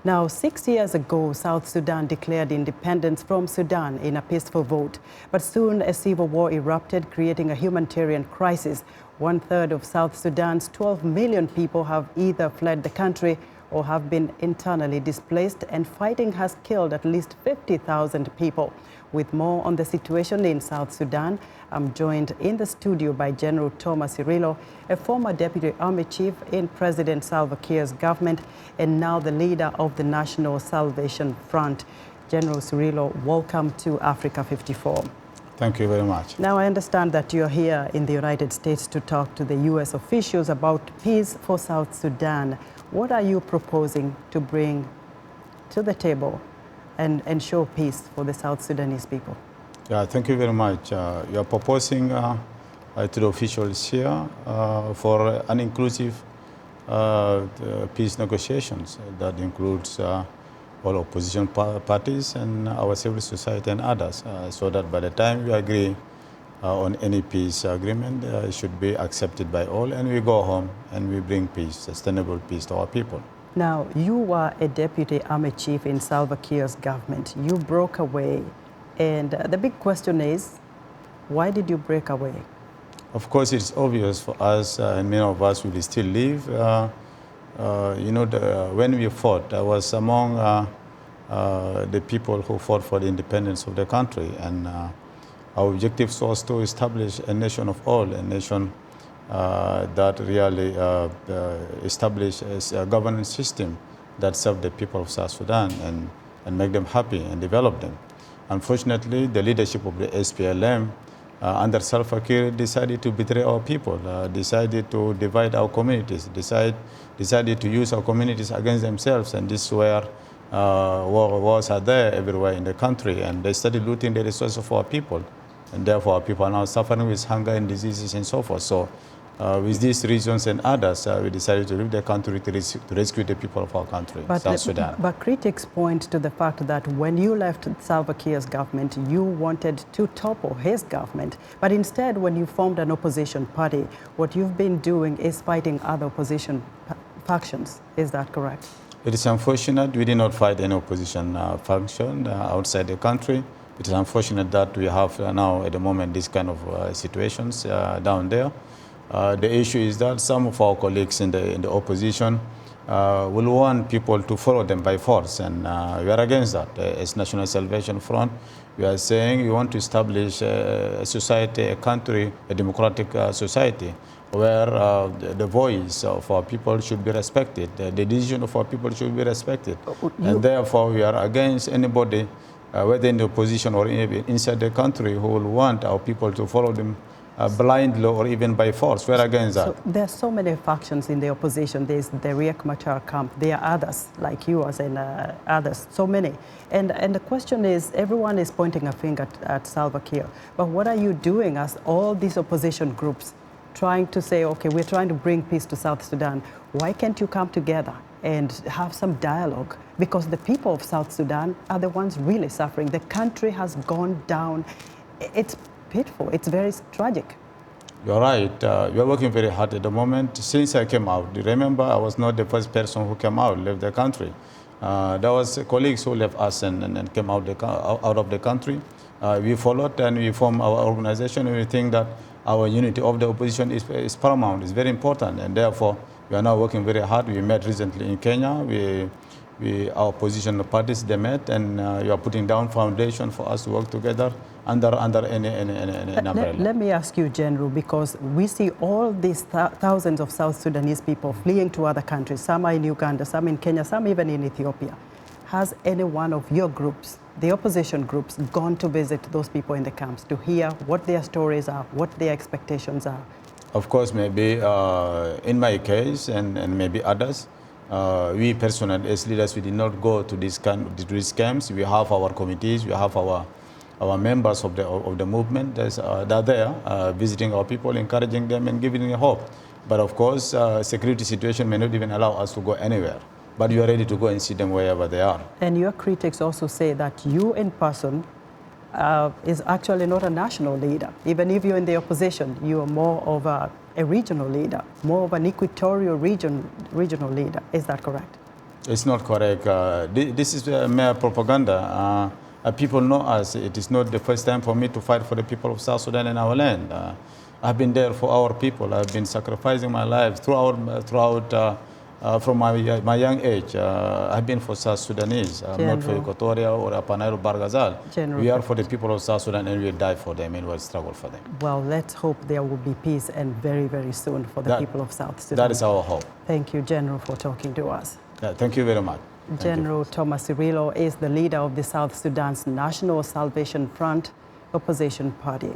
Now, 6 years ago, South Sudan declared independence from Sudan in a peaceful vote. But soon a civil war erupted, creating a humanitarian crisis. One-third of South Sudan's 12 million people have either fled the country or have been internally displaced, and fighting has killed at least 50,000 people. With more on the situation in South Sudan, I'm joined in the studio by General Thomas Cirillo, a former deputy army chief in President Salva Kiir's government and now the leader of the National Salvation Front. General Cirillo, welcome to Africa 54. Thank you very much. Now, I understand that you're here in the United States to talk to the U.S. officials about peace for South Sudan. What are you proposing to bring to the table and ensure peace for the South Sudanese people? Yeah, thank you very much. You are proposing to the officials here for an inclusive peace negotiations that includes all opposition parties and our civil society and others, so that by the time we agree on any peace agreement, it should be accepted by all, and we go home and we bring peace, sustainable peace to our people. Now, you were a deputy army chief in Salva Kiir's government. You broke away, and the big question is, why did you break away? Of course, it's obvious for us, and many of us will still live. When we fought, I was among the people who fought for the independence of the country, and our objective was to establish a nation of all, a nation that really establishes a governance system that serves the people of South Sudan and make them happy and develop them. Unfortunately, the leadership of the SPLM under Salva Kiir decided to betray our people, decided to divide our communities, decided to use our communities against themselves, and this is where wars are there everywhere in the country, and they started looting the resources of our people, and therefore our people are now suffering with hunger and diseases and so forth. So with these reasons and others, we decided to leave the country to rescue the people of our country, South Sudan. But critics point to the fact that when you left Salva Kiir's government, you wanted to topple his government. But instead, when you formed an opposition party, what you've been doing is fighting other opposition factions. Is that correct? It is unfortunate we did not fight any opposition faction outside the country. It is unfortunate that we have now, at the moment, these kind of situations down there. The issue is that some of our colleagues in the opposition will want people to follow them by force, and we are against that. As National Salvation Front, we are saying we want to establish a society, a country, a democratic society where the voice of our people should be respected, the decision of our people should be respected. And therefore, we are against anybody, whether in the opposition or inside the country, who will want our people to follow them blindly or even by force. We're against that. So there are so many factions in the opposition. There's the Riek Machar camp. There are others like yours and others, so many. And the question is, everyone is pointing a finger at Salva Kiir. But what are you doing as all these opposition groups trying to say, okay, we're trying to bring peace to South Sudan. Why can't you come together and have some dialogue? Because the people of South Sudan are the ones really suffering. The country has gone down. It's pitiful. It's very tragic. You're right. We're working very hard at the moment. Since I came out, remember, I was not the first person who came out, left the country. There was colleagues who left us and came out of the country. We followed and we formed our organization, and we think that our unity of the opposition is paramount, is very important, and therefore we are now working very hard. We met recently in Kenya. Our opposition parties, they met, and we are putting down foundation for us to work together under any umbrella. Let me ask you, General, because we see all these thousands of South Sudanese people fleeing to other countries. Some are in Uganda, some in Kenya, some even in Ethiopia. Has any one of your groups, the opposition groups, gone to visit those people in the camps to hear what their stories are, what their expectations are? Of course, maybe in my case and maybe others, we personally, as leaders, we did not go to these camps. We have our committees, we have our members of the movement that are there, visiting our people, encouraging them and giving them hope. But of course, security situation may not even allow us to go anywhere. But you are ready to go and see them wherever they are. And your critics also say that you in person is actually not a national leader. Even if you're in the opposition, you are more of a regional leader, more of an equatorial regional leader. Is that correct? It's not correct. This is mere propaganda. People know us. It is not the first time for me to fight for the people of South Sudan and our land. I've been there for our people. I've been sacrificing my life from my young age. I've been for South Sudanese. I'm not for Equatoria or Apanairo Bargazal. We are for the people of South Sudan, and we die for them and we'll struggle for them. Well, let's hope there will be peace, and very, very soon, for the people of South Sudan. That is our hope. Thank you, General, for talking to us. Thank you very much. General Thomas Cirillo is the leader of the South Sudan's National Salvation Front opposition party.